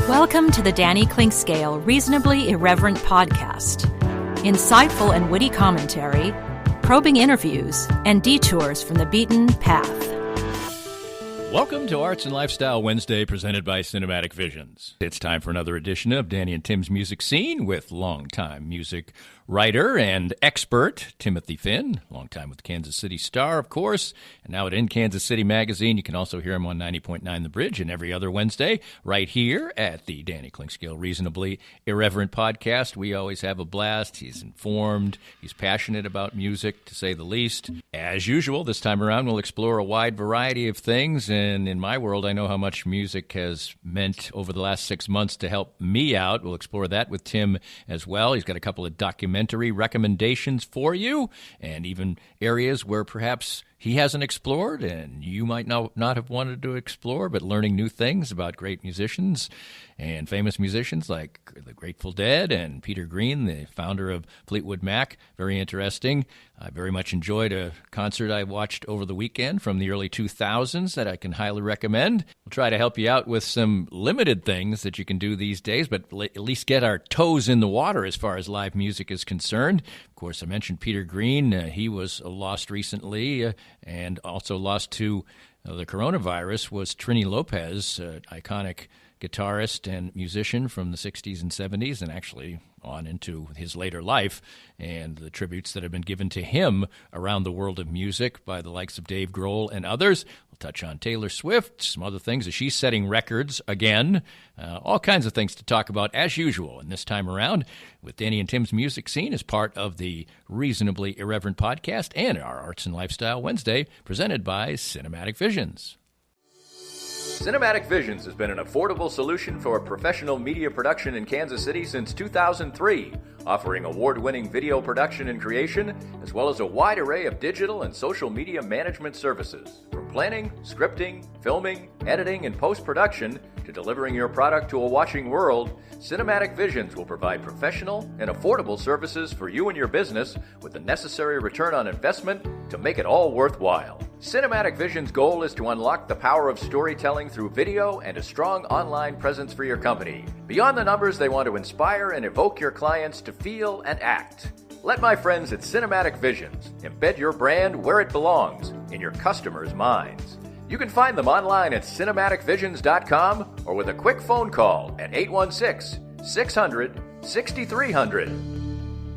Welcome to the Danny Clinkscale Reasonably Irreverent podcast. Insightful and witty commentary, probing interviews, and detours from the beaten path. Welcome to Arts and Lifestyle Wednesday, presented by Cinematic Visions. It's time for another edition of Danny and Tim's Music Scene with longtime music writer and expert Timothy Finn, longtime with Kansas City Star, of course, and now at In Kansas City Magazine. You can also hear him on 90.9 The Bridge and every other Wednesday right here at the Danny Clinkscale Reasonably Irreverent podcast. We always have a blast. He's informed. He's passionate about music, to say the least. As usual, this time around, we'll explore a wide variety of things, and in my world, I know how much music has meant over the last 6 months to help me out. We'll explore that with Tim as well. He's got a couple of documentary recommendations for you, and even areas where perhaps he hasn't explored and you might not have wanted to explore, but learning new things about great musicians and famous musicians like the Grateful Dead and Peter Green, the founder of Fleetwood Mac. Very interesting. I very much enjoyed a concert I watched over the weekend from the early 2000s that I can highly recommend. We'll try to help you out with some limited things that you can do these days, but at least get our toes in the water as far as live music is concerned. Of course, I mentioned Peter Green. He was lost recently and also lost to the coronavirus. Was Trini Lopez, iconic guitarist and musician from the 60s and 70s, and actually on into his later life, and the tributes that have been given to him around the world of music by the likes of Dave Grohl and others. We'll touch on Taylor Swift, some other things as she's setting records again. All kinds of things to talk about as usual. And this time around, with Danny and Tim's Music Scene as part of the Reasonably Irreverent podcast and our Arts and Lifestyle Wednesday, presented by Cinematic Visions. Cinematic Visions has been an affordable solution for professional media production in Kansas City since 2003, offering award-winning video production and creation, as well as a wide array of digital and social media management services. From planning, scripting, filming, editing, and post-production to delivering your product to a watching world, Cinematic Visions will provide professional and affordable services for you and your business with the necessary return on investment to make it all worthwhile. Cinematic Visions' goal is to unlock the power of storytelling through video and a strong online presence for your company. Beyond the numbers, they want to inspire and evoke your clients to feel and act. Let my friends at Cinematic Visions embed your brand where it belongs, in your customers' minds. You can find them online at cinematicvisions.com or with a quick phone call at 816-600-6300.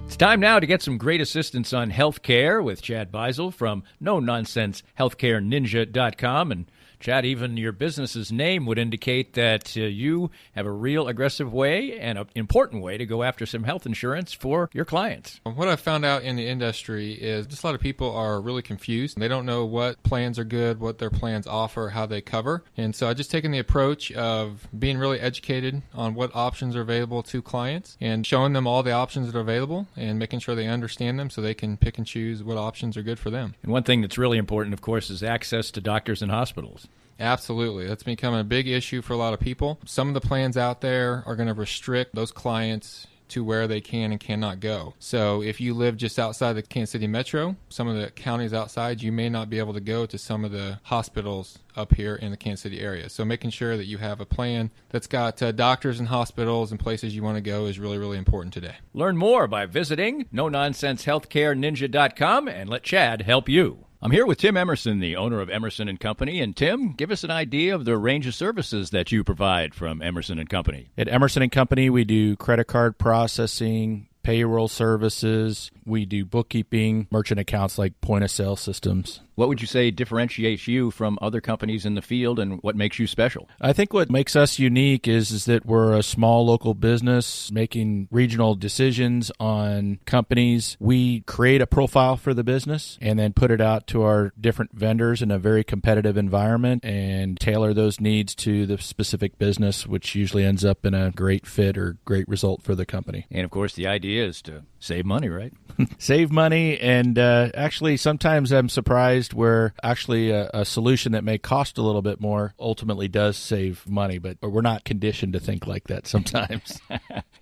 It's time now to get some great assistance on healthcare with Chad Beisel from no-nonsense-healthcareninja.com. And Chad, even your business's name would indicate that you have a real aggressive way and an important way to go after some health insurance for your clients. What I've found out in the industry is just a lot of people are really confused. They don't know what plans are good, what their plans offer, how they cover. And so I've just taken the approach of being really educated on what options are available to clients and showing them all the options that are available and making sure they understand them so they can pick and choose what options are good for them. And one thing that's really important, of course, is access to doctors and hospitals. Absolutely. That's become a big issue for a lot of people. Some of the plans out there are going to restrict those clients to where they can and cannot go. So if you live just outside the Kansas City metro, some of the counties outside, you may not be able to go to some of the hospitals up here in the Kansas City area. So making sure that you have a plan that's got doctors and hospitals and places you want to go is really, really important today. Learn more by visiting no-nonsense-healthcareninja.com and let Chad help you. I'm here with Tim Emerson, the owner of Emerson & Company. And Tim, give us an idea of the range of services that you provide from Emerson & Company. At Emerson & Company, we do credit card processing, payroll services. We do bookkeeping, merchant accounts like point-of-sale systems. What would you say differentiates you from other companies in the field, and what makes you special? I think what makes us unique is that we're a small local business making regional decisions on companies. We create a profile for the business and then put it out to our different vendors in a very competitive environment and tailor those needs to the specific business, which usually ends up in a great fit or great result for the company. And, of course, the idea is to save money, right? Save money, and actually sometimes I'm surprised where actually a solution that may cost a little bit more ultimately does save money, but we're not conditioned to think like that sometimes.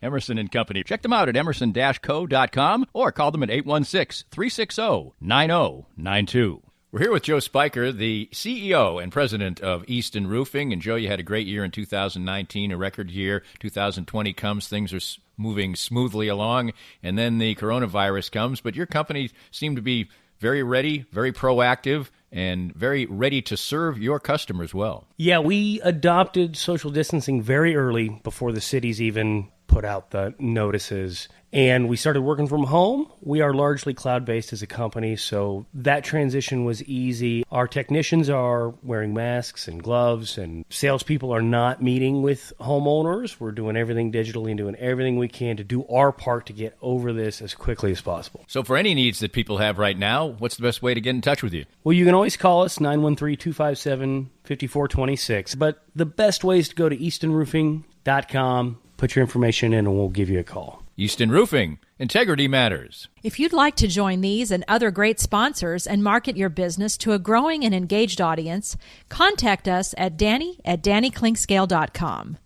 Emerson & Company. Check them out at emerson-co.com or call them at 816-360-9092. We're here with Joe Spiker, the CEO and president of Easton Roofing. And Joe, you had a great year in 2019, a record year. 2020 comes, things are moving smoothly along, and then the coronavirus comes. But your company seemed to be very ready, very proactive, and very ready to serve your customers well. Yeah, we adopted social distancing very early before the cities even put out the notices. And we started working from home. We are largely cloud-based as a company, so that transition was easy. Our technicians are wearing masks and gloves, and salespeople are not meeting with homeowners. We're doing everything digitally and doing everything we can to do our part to get over this as quickly as possible. So for any needs that people have right now, what's the best way to get in touch with you? Well, you can always call us, 913-257-5426. But the best way is to go to eastonroofing.com, put your information in, and we'll give you a call. Easton Roofing. Integrity matters. If you'd like to join these and other great sponsors and market your business to a growing and engaged audience, contact us at danny@dannyclinkscale.com.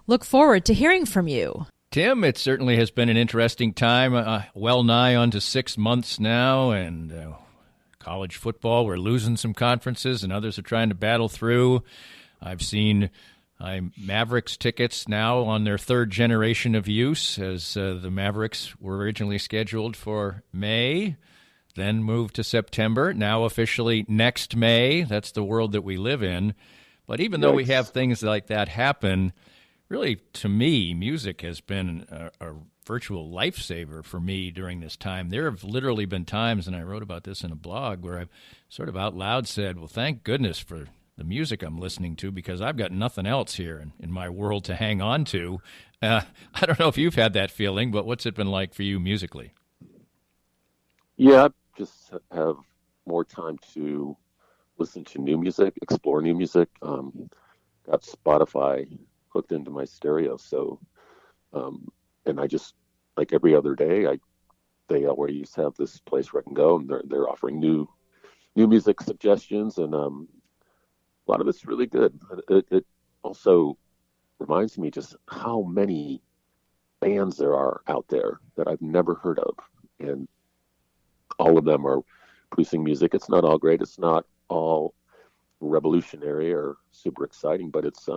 Look forward to hearing from you. Tim, it certainly has been an interesting time, well nigh on to 6 months now, and college football, we're losing some conferences and others are trying to battle through. I've seen Mavericks tickets now on their third generation of use, as the Mavericks were originally scheduled for May, then moved to September, now officially next May. That's the world that we live in. But even though we have things like that happen, really, to me, music has been a virtual lifesaver for me during this time. There have literally been times, and I wrote about this in a blog, where I've sort of out loud said, well, thank goodness for the music I'm listening to, because I've got nothing else here in my world to hang on to. I don't know if you've had that feeling, but what's it been like for you musically? Yeah, I just have more time to listen to new music, explore new music. Got Spotify hooked into my stereo, so and I just, like every other day, they always have this place where I can go, and they're offering new music suggestions, and a lot of it's really good. It also reminds me just how many bands there are out there that I've never heard of, and all of them are producing music. It's not all great. It's not all revolutionary or super exciting, but it's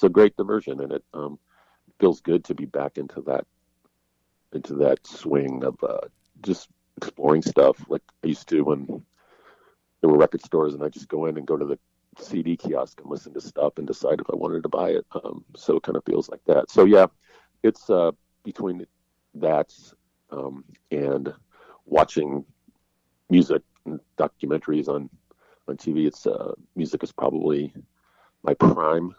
a great diversion, and it feels good to be back into that swing of just exploring stuff like I used to when there were record stores, and I just go in and go to the CD kiosk and listen to stuff and decide if I wanted to buy it. So it kind of feels like that. So yeah, it's between that and watching music and documentaries on TV. It's music is probably my prime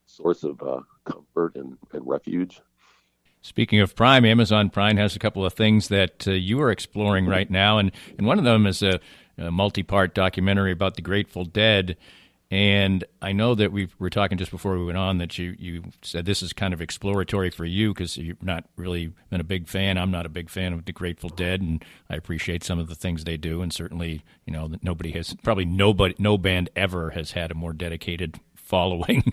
source of comfort and refuge. Speaking of Prime, Amazon Prime has a couple of things that you are exploring right now, and one of them is a multi-part documentary about the Grateful Dead. And I know that we were talking just before we went on that you said this is kind of exploratory for you because you've not really been a big fan. I'm not a big fan of the Grateful Dead, and I appreciate some of the things they do. And certainly, no band ever has had a more dedicated following.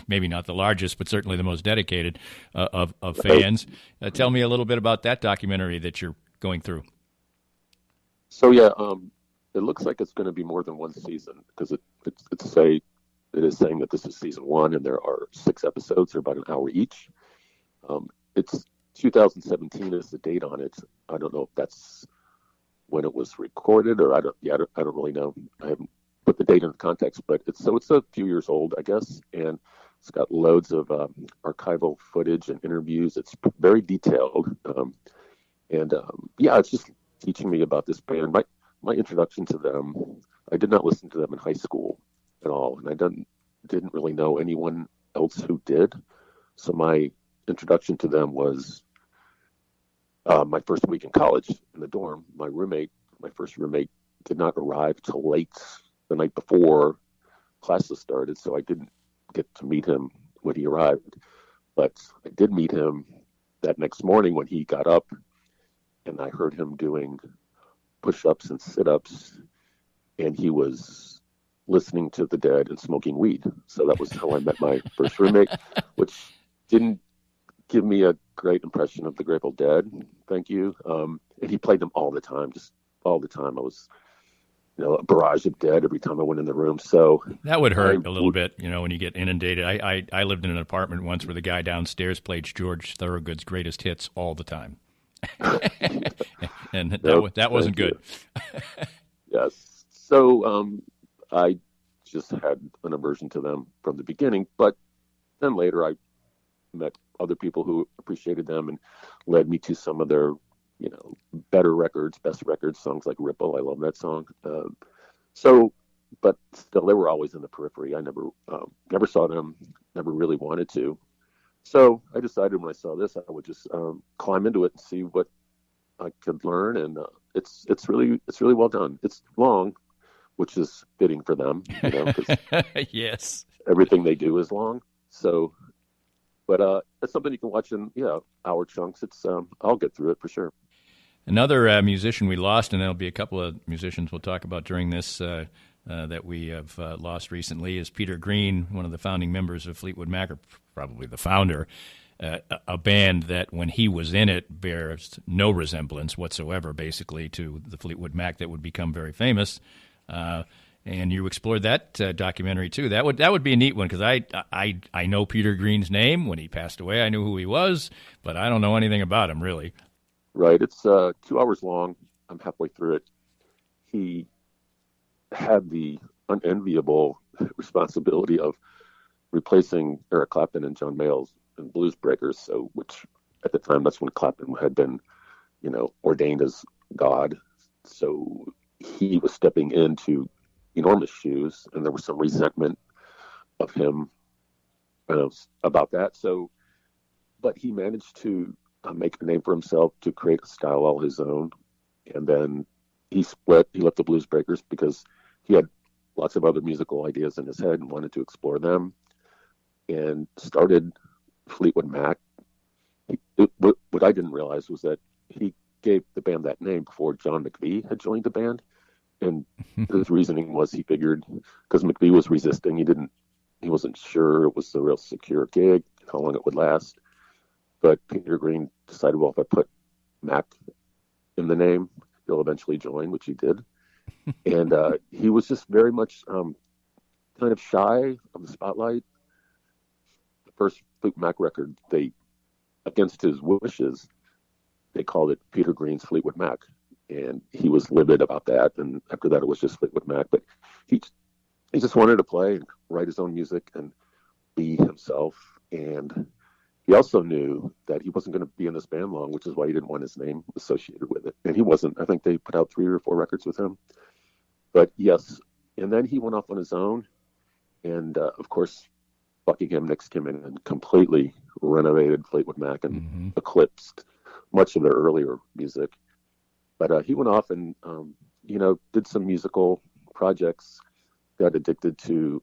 Maybe not the largest, but certainly the most dedicated of fans. Tell me a little bit about that documentary that you're going through. So yeah, it looks like it's going to be more than one season because it is saying that this is season 1 and there are 6 episodes. They're about an hour each. It's 2017 is the date on it. I don't know if that's when it was recorded, or I don't really know. I haven't put the date in the context, but it's a few years old, I guess, and it's got loads of archival footage and interviews. It's very detailed, it's just teaching me about this band. My introduction to them, I did not listen to them in high school at all, and I didn't really know anyone else who did. So my introduction to them was my first week in college in the dorm. My first roommate, did not arrive till late the night before classes started, so I didn't get to meet him when he arrived. But I did meet him that next morning when he got up, and I heard him doing push-ups and sit-ups, and he was listening to the Dead and smoking weed. So that was how I met my first roommate, which didn't give me a great impression of the Grateful Dead. Thank you. And he played them all the time, just all the time. a barrage of dead every time I went in the room. So that would hurt a little bit, when you get inundated. I lived in an apartment once where the guy downstairs played George Thorogood's greatest hits all the time. And that wasn't good. Yes. So I just had an aversion to them from the beginning, but then later I met other people who appreciated them and led me to some of their, better records, best records, songs like Ripple. I love that song. But still, they were always in the periphery. I never saw them, never really wanted to. So I decided when I saw this, I would just climb into it and see what I could learn. And it's really well done. It's long, which is fitting for them, 'cause yes, everything they do is long. So, but it's something you can watch in hour chunks. It's I'll get through it for sure. Another musician we lost, and there'll be a couple of musicians we'll talk about during this that we have lost recently, is Peter Green, one of the founding members of Fleetwood Mac, or probably the founder. A band that, when he was in it, bears no resemblance whatsoever, basically, to the Fleetwood Mac that would become very famous. And you explored that documentary too. That would be a neat one, because I know Peter Green's name. When he passed away, I knew who he was, but I don't know anything about him really. Right. It's 2 hours long. I'm halfway through it. He had the unenviable responsibility of replacing Eric Clapton and John Mayall's in Blues Breakers. So, which at the time, that's when Clapton had been, ordained as God. So he was stepping into enormous shoes, and there was some resentment of him about that. So, but he managed to make a name for himself, to create a style all his own. And then he left the Blues Breakers because he had lots of other musical ideas in his head and wanted to explore them, and started Fleetwood Mac. What I didn't realize was that he gave the band that name before John McVie had joined the band. And his reasoning was, he figured, because McVie was resisting, he wasn't sure it was a real secure gig, how long it would last. But Peter Green decided, well, if I put Mac in the name, he'll eventually join, which he did. And he was just very much kind of shy of the spotlight. The first Fleetwood Mac record, against his wishes, they called it Peter Green's Fleetwood Mac. And he was livid about that. And after that, it was just Fleetwood Mac. But he just wanted to play and write his own music and be himself. And he also knew that he wasn't going to be in this band long, which is why he didn't want his name associated with it. And he wasn't. I think they put out 3 or 4 records with him. But yes, and then he went off on his own. And, of course, Buckingham Nicks came in and completely renovated Fleetwood Mac and eclipsed much of their earlier music. But he went off and, did some musical projects, got addicted to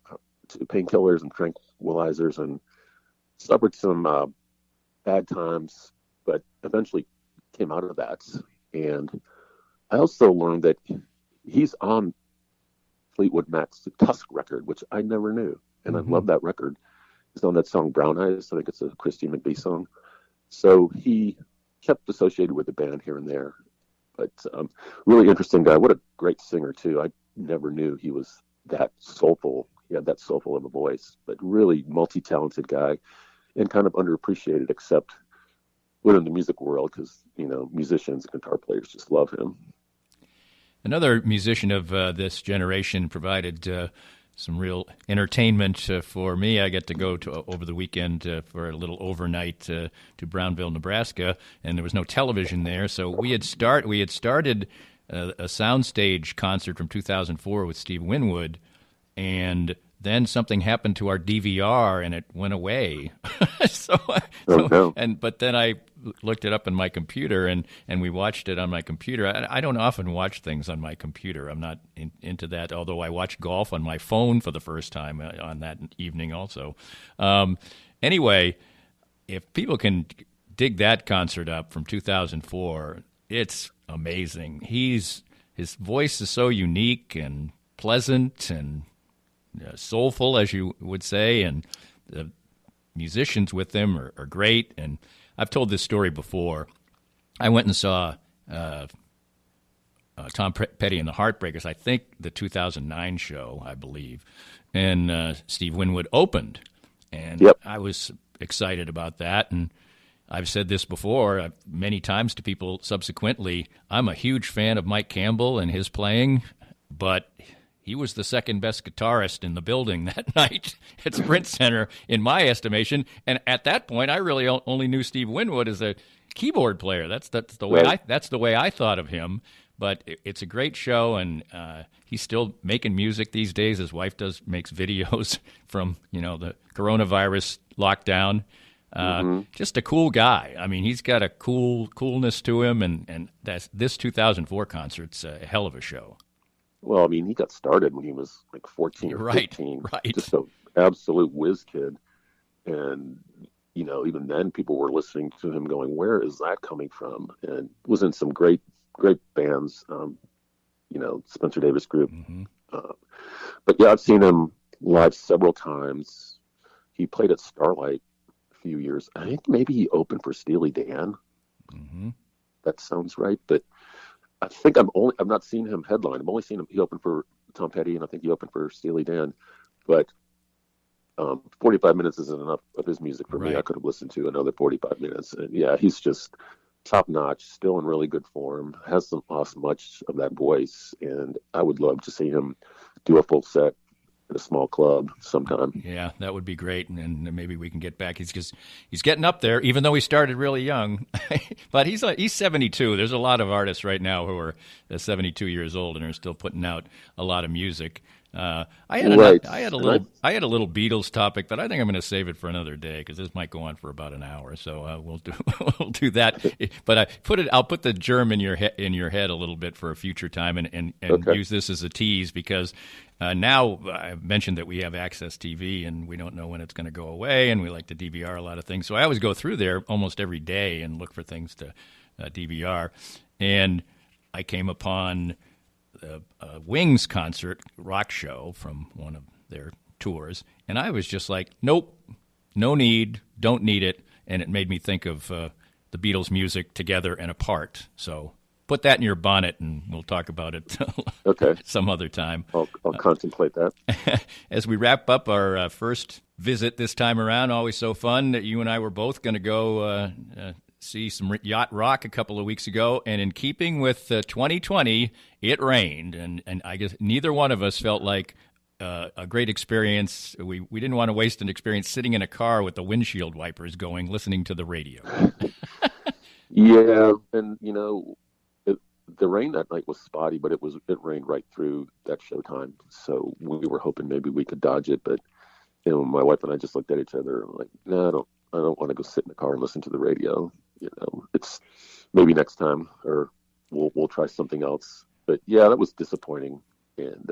painkillers and tranquilizers, and suffered some bad times, but eventually came out of that. And I also learned that he's on Fleetwood Mac's Tusk record, which I never knew. And I love that record. He's on that song Brown Eyes. I think it's a Christy McVie song. So he kept associated with the band here and there. But really interesting guy. What a great singer, too. I never knew he was that soulful. He had that soulful of a voice, but really multi-talented guy, and kind of underappreciated, except within the music world, because, musicians and guitar players just love him. Another musician of this generation provided some real entertainment for me. I get to go to over the weekend for a little overnight to Brownville, Nebraska, and there was no television there. So we had started a soundstage concert from 2004 with Steve Winwood, and then something happened to our DVR and it went away. But then I looked it up on my computer and we watched it on my computer. I don't often watch things on my computer. I'm not into that, although I watched golf on my phone for the first time on that evening also. Anyway, if people can dig that concert up from 2004, it's amazing. His voice is so unique and pleasant and soulful, as you would say, and the musicians with them are great. And I've told this story before. I went and saw Tom Petty and the Heartbreakers, I think the 2009 show, I believe, and Steve Winwood opened. And Yep. I was excited about that, and I've said this before many times to people subsequently. I'm a huge fan of Mike Campbell and his playing, but he was the second best guitarist in the building that night at Sprint Center, in my estimation. And at that point, I really only knew Steve Winwood as a keyboard player. That's the way Right. that's the way I thought of him. But it's a great show, and he's still making music these days. His wife makes videos from the coronavirus lockdown. Just a cool guy. I mean, he's got a coolness to him, and this 2004 concert's a hell of a show. Well, I mean, he got started when he was like 14 or 15. Right. Just an absolute whiz kid. And, even then people were listening to him going, where is that coming from? And was in some great bands, Spencer Davis Group. But yeah, I've seen him live several times. He played at Starlight a few years. I think maybe he opened for Steely Dan. That sounds right. But I think I've not seen him headline. I've only seen him. He opened for Tom Petty, and I think he opened for Steely Dan. But 45 minutes isn't enough of his music for me. I could have listened to another 45 minutes. And yeah, he's just top notch, still in really good form, hasn't lost much of that voice. And I would love to see him do a full set at a small club sometime. Yeah, that would be great, and maybe we can get back. He's getting up there, even though he started really young. But he's 72. There's a lot of artists right now who are 72 years old and are still putting out a lot of music. I had a little Beatles topic, but I think I'm going to save it for another day because this might go on for about an hour. So we'll do that. But I'll put the germ in your head a little bit for a future time, and use this as a tease because now I've mentioned that we have Access TV and we don't know when it's going to go away, and we like to DVR a lot of things. So I always go through there almost every day and look for things to DVR, and I came upon a Wings concert rock show from one of their tours, and I was just like, nope, no need, don't need it, and it made me think of the Beatles' music together and apart. So put that in your bonnet, and we'll talk about it some other time. I'll contemplate that. As we wrap up our first visit this time around, always so fun that you and I were both going to go see some yacht rock a couple of weeks ago, and in keeping with 2020, it rained, and I guess neither one of us felt like a great experience. We didn't want to waste an experience sitting in a car with the windshield wipers going, listening to the radio. Yeah, and the rain that night was spotty, but it rained right through that showtime. So we were hoping maybe we could dodge it, but my wife and I just looked at each other and like, no, I don't want to go sit in the car and listen to the radio. It's maybe next time, or we'll try something else. But yeah, that was disappointing, and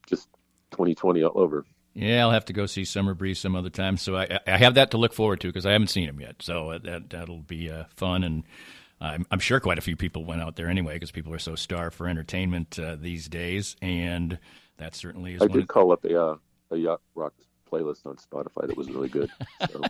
just 2020 all over. Yeah, I'll have to go see Summer Breeze some other time. So I have that to look forward to because I haven't seen him yet. So that'll be fun, and I'm sure quite a few people went out there anyway because people are so starved for entertainment these days, and that certainly is. I did call up a yacht rock playlist on Spotify that was really good. So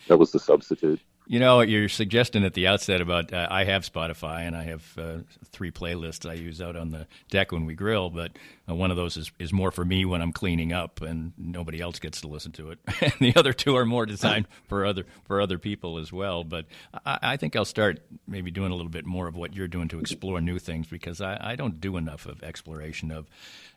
that was the substitute. You're suggesting at the outset about I have Spotify, and I have 3 playlists I use out on the deck when we grill, but one of those is more for me when I'm cleaning up, and nobody else gets to listen to it. And the other 2 are more designed for other people as well. But I think I'll start maybe doing a little bit more of what you're doing to explore new things, because I don't do enough of exploration of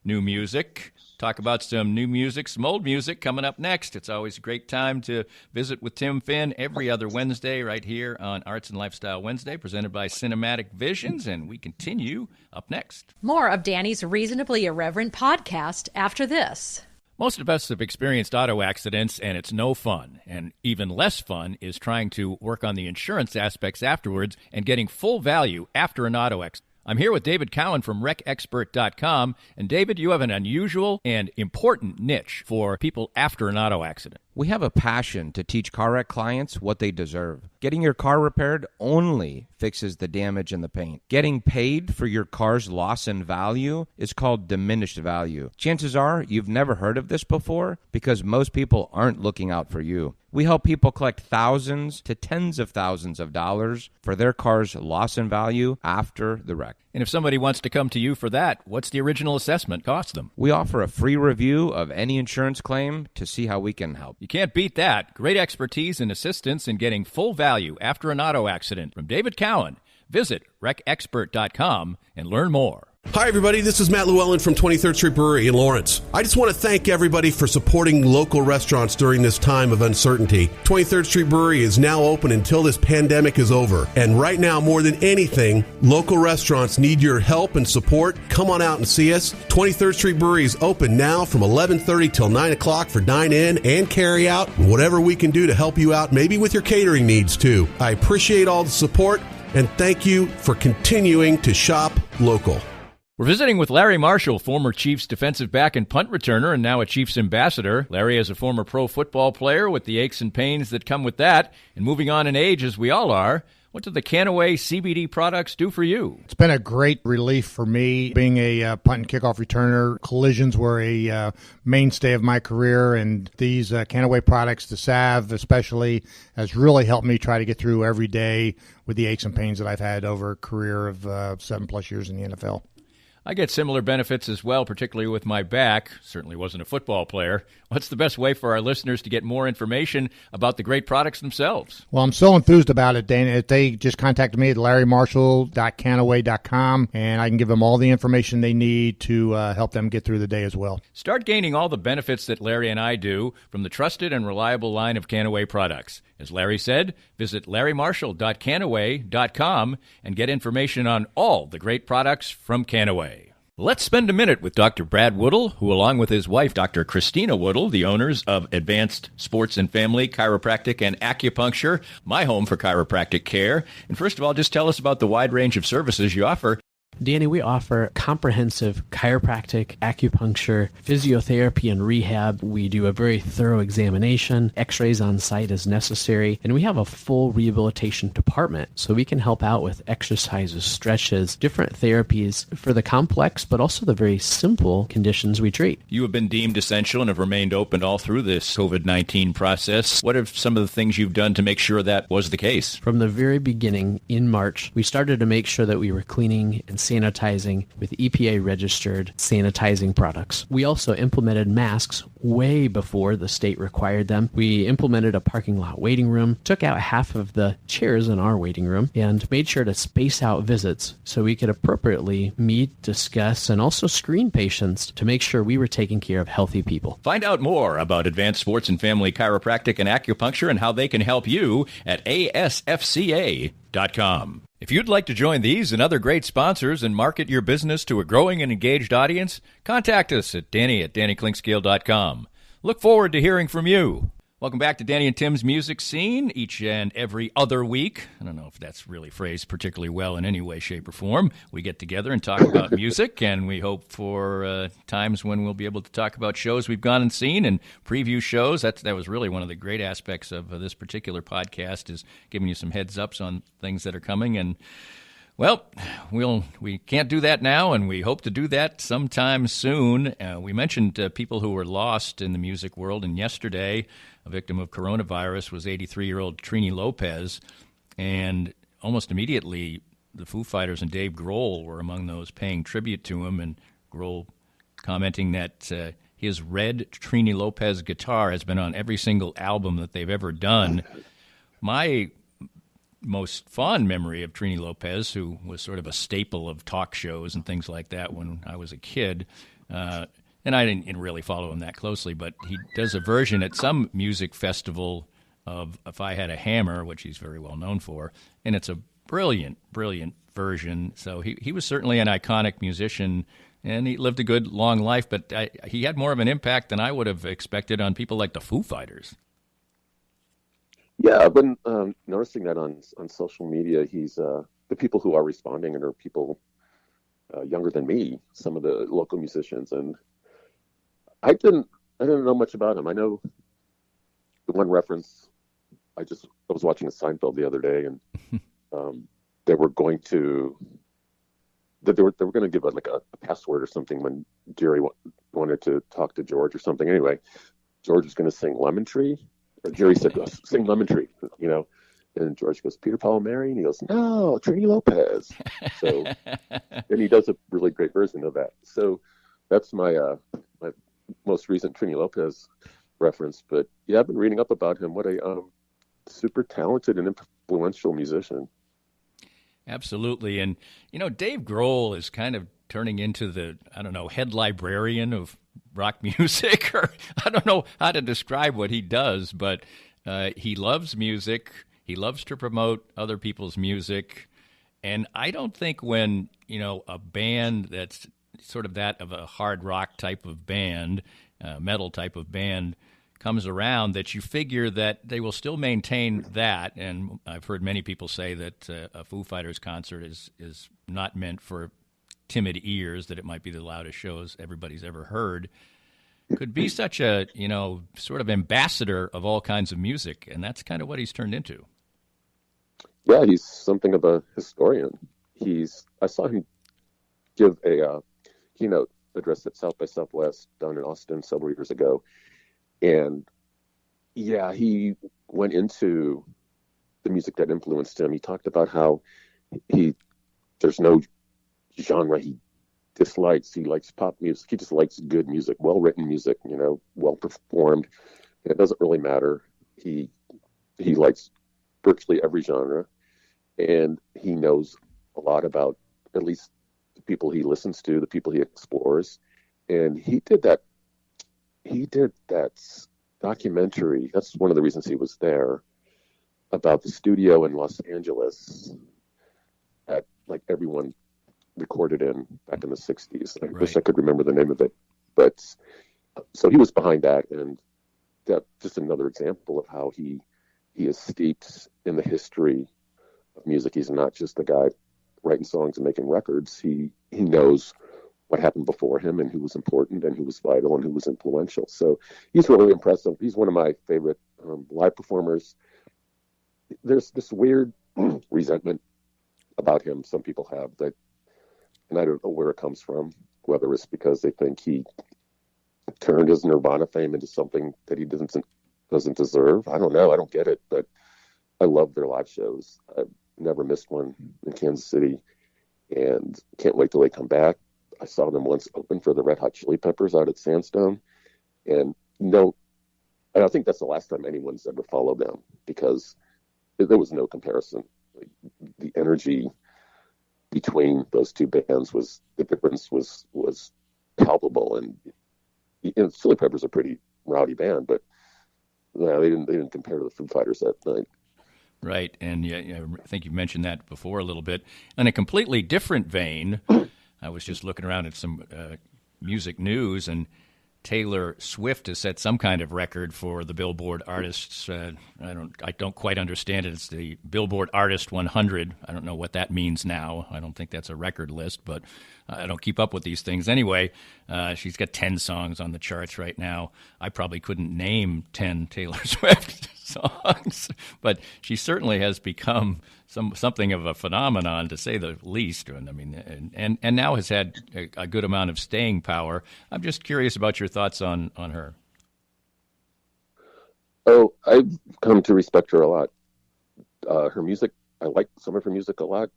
new music. Talk about some new music, some old music coming up next. It's always a great time to visit with Tim Finn every other Wednesday right here on Arts and Lifestyle Wednesday, presented by Cinematic Visions, and we continue up next. More of Danny's Reasonably Irreverent podcast after this. Most of us have experienced auto accidents, and it's no fun. And even less fun is trying to work on the insurance aspects afterwards and getting full value after an auto accident. I'm here with David Cowan from WreckExpert.com. And David, you have an unusual and important niche for people after an auto accident. We have a passion to teach car wreck clients what they deserve. Getting your car repaired only fixes the damage and the paint. Getting paid for your car's loss in value is called diminished value. Chances are you've never heard of this before because most people aren't looking out for you. We help people collect thousands to tens of thousands of dollars for their car's loss in value after the wreck. And if somebody wants to come to you for that, what's the original assessment cost them? We offer a free review of any insurance claim to see how we can help. You can't beat that. Great expertise and assistance in getting full value after an auto accident from David Cowan. Visit recexpert.com and learn more. Hi, everybody. This is Matt Llewellyn from 23rd Street Brewery in Lawrence. I just want to thank everybody for supporting local restaurants during this time of uncertainty. 23rd Street Brewery is now open until this pandemic is over. And right now, more than anything, local restaurants need your help and support. Come on out and see us. 23rd Street Brewery is open now from 11:30 till 9 o'clock for dine-in and carry-out. Whatever we can do to help you out, maybe with your catering needs, too. I appreciate all the support, and thank you for continuing to shop local. We're visiting with Larry Marshall, former Chiefs defensive back and punt returner and now a Chiefs ambassador. Larry is a former pro football player with the aches and pains that come with that. And moving on in age, as we all are, what do the Canaway CBD products do for you? It's been a great relief for me. Being a punt and kickoff returner, collisions were a mainstay of my career, and these Canaway products, the salve especially, has really helped me try to get through every day with the aches and pains that I've had over a career of 7+ years in the NFL. I get similar benefits as well, particularly with my back. Certainly wasn't a football player. What's the best way for our listeners to get more information about the great products themselves? Well, I'm so enthused about it, Dana. They just contacted me at larrymarshall.canaway.com, and I can give them all the information they need to help them get through the day as well. Start gaining all the benefits that Larry and I do from the trusted and reliable line of Canaway products. As Larry said, visit larrymarshall.canaway.com and get information on all the great products from Canaway. Let's spend a minute with Dr. Brad Woodle, who, along with his wife, Dr. Christina Woodle, the owners of Advanced Sports and Family Chiropractic and Acupuncture, my home for chiropractic care. And first of all, just tell us about the wide range of services you offer. Danny, we offer comprehensive chiropractic, acupuncture, physiotherapy, and rehab. We do a very thorough examination, x-rays on site as necessary, and we have a full rehabilitation department, so we can help out with exercises, stretches, different therapies for the complex, but also the very simple conditions we treat. You have been deemed essential and have remained open all through this COVID-19 process. What are some of the things you've done to make sure that was the case? From the very beginning, in March, we started to make sure that we were cleaning and sanitizing with EPA-registered sanitizing products. We also implemented masks way before the state required them. We implemented a parking lot waiting room, took out half of the chairs in our waiting room, and made sure to space out visits so we could appropriately meet, discuss, and also screen patients to make sure we were taking care of healthy people. Find out more about Advanced Sports and Family Chiropractic and Acupuncture and how they can help you at asfca.com. If you'd like to join these and other great sponsors and market your business to a growing and engaged audience, contact us at danny@dannyclinkscale.com. Look forward to hearing from you. Welcome back to Danny and Tim's Music Scene, each and every other week. I don't know if that's really phrased particularly well in any way, shape, or form. We get together and talk about music, and we hope for times when we'll be able to talk about shows we've gone and seen and preview shows. That was really one of the great aspects of this particular podcast, is giving you some heads-ups on things that are coming. And well, we can't do that now, and we hope to do that sometime soon. We mentioned people who were lost in the music world, and yesterday a victim of coronavirus was 83-year-old Trini Lopez, and almost immediately the Foo Fighters and Dave Grohl were among those paying tribute to him, and Grohl commenting that his red Trini Lopez guitar has been on every single album that they've ever done. My most fond memory of Trini Lopez, who was sort of a staple of talk shows and things like that when I was a kid, and I didn't really follow him that closely, but he does a version at some music festival of If I Had a Hammer, which he's very well known for, and it's a brilliant, brilliant version. So he was certainly an iconic musician, and he lived a good, long life, but he had more of an impact than I would have expected on people like the Foo Fighters. Yeah, I've been noticing that on social media. He's the people who are responding and are people younger than me, some of the local musicians, and I didn't know much about him. I know the one reference, I was watching a Seinfeld the other day, and they were going to give a password or something when Jerry wanted to talk to George or something. Anyway, George was going to sing Lemon Tree, or Jerry said, "Sing Lemon Tree," And George goes, "Peter, Paul, and Mary," and he goes, "No, Trini Lopez." So, and he does a really great version of that. So that's my my most recent Trini Lopez reference. But yeah, I've been reading up about him. What a super talented and influential musician. Absolutely. And, Dave Grohl is kind of turning into the, head librarian of rock music, or I don't know how to describe what he does, but he loves music. He loves to promote other people's music. And I don't think when, a band that's sort of that of a hard rock type of band, metal type of band, comes around, that you figure that they will still maintain that. And I've heard many people say that a Foo Fighters concert is not meant for timid ears, that it might be the loudest shows everybody's ever heard. Could be such a, sort of ambassador of all kinds of music, and that's kind of what he's turned into. Yeah, he's something of a historian. I saw him give a keynote address at South by Southwest down in Austin several years ago. And yeah, he went into the music that influenced him. He talked about how there's no genre he dislikes. He likes pop music. He just likes good music, well-written music, well performed. And it doesn't really matter. He likes virtually every genre, and he knows a lot about at least the people he listens to, the people he explores. And he did that documentary. That's one of the reasons he was there, about the studio in Los Angeles that everyone recorded in back in the 60s. I wish I could remember the name of it. But so he was behind that, and that just another example of how he is steeped in the history of music. He's not just a guy writing songs and making records. He knows what happened before him and who was important and who was vital and who was influential. So he's really impressive. He's one of my favorite live performers. There's this weird resentment about him some people have, that, and I don't know where it comes from, whether it's because they think he turned his Nirvana fame into something that he doesn't deserve. I don't know. I don't get it, but I love their live shows. I've never missed one in Kansas City, and can't wait till they come back. I saw them once open for the Red Hot Chili Peppers out at Sandstone, and I think that's the last time anyone's ever followed them, because there was no comparison. The energy between those two bands the difference was palpable, and Chili Peppers are a pretty rowdy band, but no, they didn't compare to the Foo Fighters that night. Right, and yeah, I think you mentioned that before a little bit. In a completely different vein, I was just looking around at some music news, and Taylor Swift has set some kind of record for the Billboard Artists. I don't quite understand it. It's the Billboard Artist 100. I don't know what that means now. I don't think that's a record list, but I don't keep up with these things. Anyway, she's got 10 songs on the charts right now. I probably couldn't name 10 Taylor Swift songs, but she certainly has become something of a phenomenon, to say the least. And I mean, and now has had a good amount of staying power. I'm just curious about your thoughts on her. Oh, I've come to respect her a lot. Her music, I like some of her music a lot.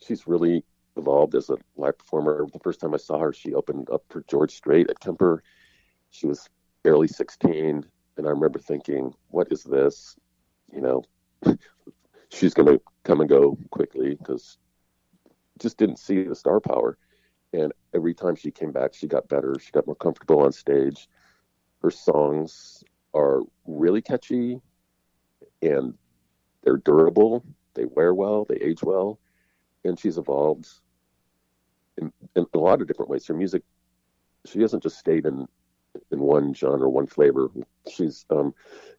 She's really evolved as a live performer. The first time I saw her, she opened up for George Strait at Kemper. She was barely 16, and I remember thinking, what is this? She's going to come and go quickly, because just didn't see the star power. And every time she came back, she got better. She got more comfortable on stage. Her songs are really catchy, and they're durable. They wear well. They age well. And she's evolved in a lot of different ways. Her music, she hasn't just stayed in one genre, one flavor. She's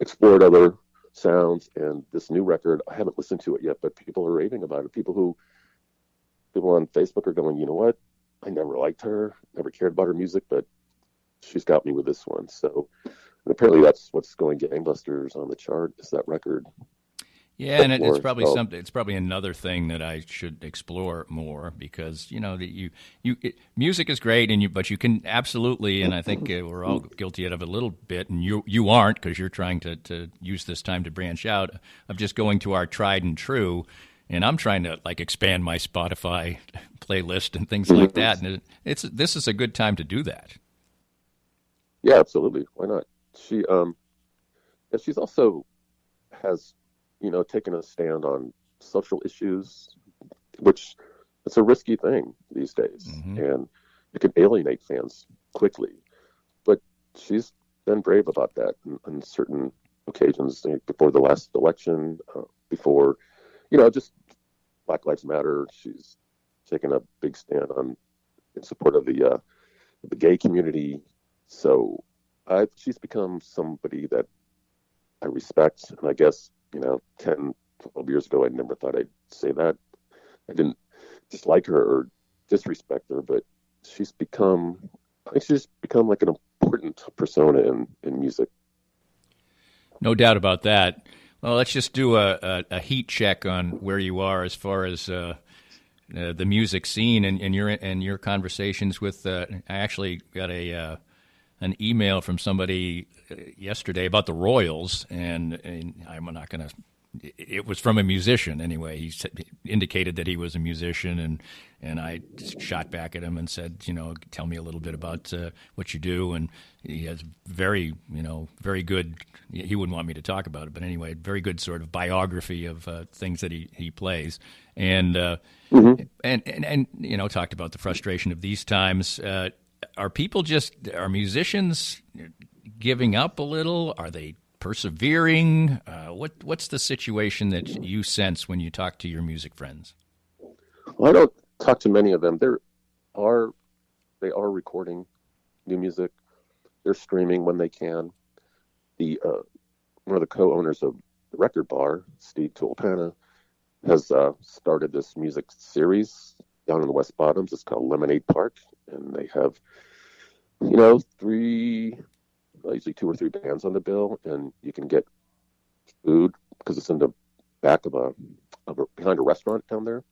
explored other sounds, and this new record, I haven't listened to it yet, but people are raving about it. People on Facebook are going, you know what? I never liked her, never cared about her music, but she's got me with this one. So And apparently that's what's going gangbusters on the chart, is that record. Yeah, and it's probably something. It's probably another thing that I should explore more, because that music is great, but you can absolutely, and I think we're all guilty of it a little bit, and you aren't, because you're trying to use this time to branch out, of just going to our tried and true, and I'm trying to expand my Spotify playlist and things like that, and this is a good time to do that. Yeah, absolutely. Why not? She's also has taken a stand on social issues, which it's a risky thing these days, and it can alienate fans quickly. But she's been brave about that on certain occasions, before the last election, before, just Black Lives Matter. She's taken a big stand in support of the gay community. So she's become somebody that I respect, and I guess 10, 12 years ago, I never thought I'd say that. I didn't dislike her or disrespect her, but I think she's become like an important persona in music. No doubt about that. Well, let's just do a heat check on where you are as far as the music scene and your conversations with. I actually got an email from somebody yesterday about the Royals, and I'm not going to. It was from a musician anyway. He indicated that he was a musician, and I shot back at him and said, tell me a little bit about what you do. And he has very good. He wouldn't want me to talk about it, but anyway, very good sort of biography of things that he plays, and talked about the frustration of these times. Are musicians giving up a little? Are they persevering? What's the situation that you sense when you talk to your music friends? Well, I don't talk to many of them. They are recording new music. They're streaming when they can. One of the co-owners of the Record Bar, Steve Tulpana, has started this music series down in the West Bottoms. It's called Lemonade Park, and they have usually 2 or 3 bands on the bill, and you can get food because it's in the back behind a restaurant down there.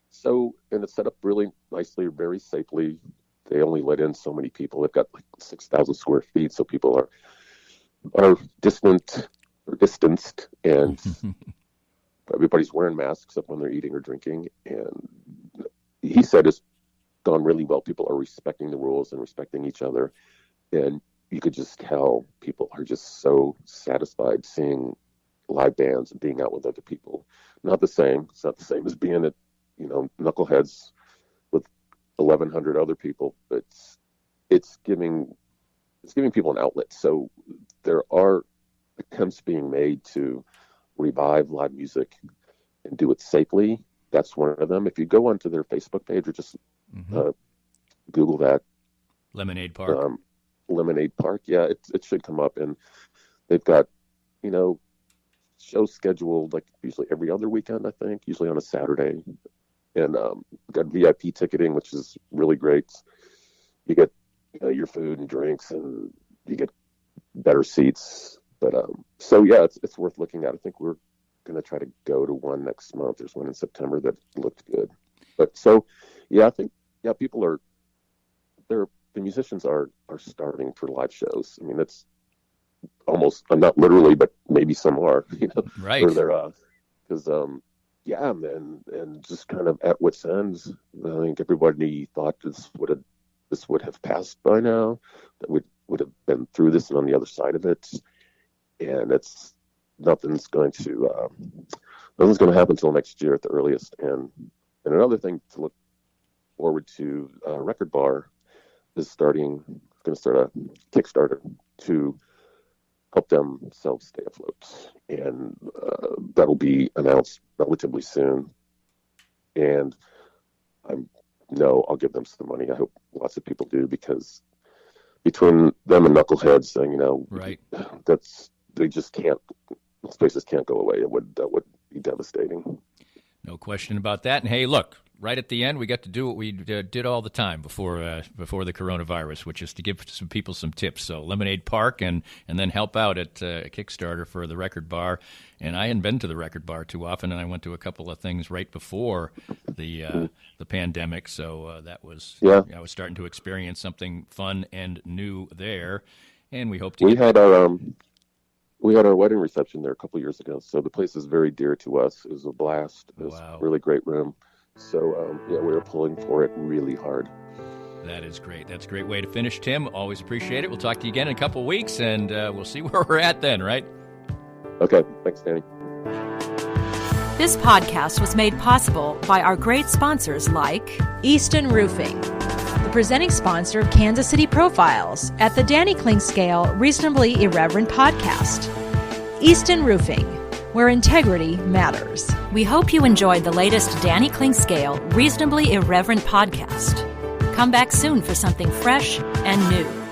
So, and it's set up really nicely, very safely. They only let in so many people. They've got 6,000 square feet, so people are distanced, and everybody's wearing masks except when they're eating or drinking. And he said it's gone really well. People are respecting the rules and respecting each other, and you could just tell people are just so satisfied seeing live bands and being out with other people. Not the same. It's not the same as being at Knuckleheads with 1,100 other people, but it's giving people an outlet. So there are attempts being made to revive live music and do it safely. That's one of them. If you go onto their Facebook page or just Google that, Lemonade Park. Lemonade Park, yeah, it should come up, and they've got shows scheduled like usually every other weekend, I think, usually on a Saturday, and got VIP ticketing, which is really great. You get your food and drinks, and you get better seats. But so yeah, it's worth looking at. I think we're going to try to go to one next month. There's one in September that looked good. But so yeah, I think people the musicians are starving for live shows. I mean, it's almost, not literally, but maybe some are, right. Or they're, because, and just kind of at wit's ends. I think everybody thought this would have passed by now, that would have been through this and on the other side of it. And nothing's going to happen until next year at the earliest. And another thing to look forward to, Record Bar is going to start a Kickstarter to help themselves stay afloat, and that'll be announced relatively soon. And I'll give them some money. I hope lots of people do, because between them and Knuckleheads, right, they just can't. Those places can't go away. That would be devastating. No question about that. And hey, look, right at the end, we got to do what we did all the time before the coronavirus, which is to give some people some tips. So Lemonade Park and then help out at Kickstarter for the Record Bar. And I hadn't been to the Record Bar too often, and I went to a couple of things right before the pandemic. So that was I was starting to experience something fun and new there. And we hope to. We had our wedding reception there a couple years ago, so the place is very dear to us. It was a blast. It was a really great room. So we were pulling for it really hard. That is great. That's a great way to finish, Tim. Always appreciate it. We'll talk to you again in a couple of weeks, and we'll see where we're at then, right? Okay. Thanks, Danny. This podcast was made possible by our great sponsors like Easton Roofing, the presenting sponsor of Kansas City Profiles at the Danny Kling Scale Reasonably Irreverent podcast. Easton Roofing, where integrity matters. We hope you enjoyed the latest Danny Kling Scale Reasonably Irreverent podcast. Come back soon for something fresh and new.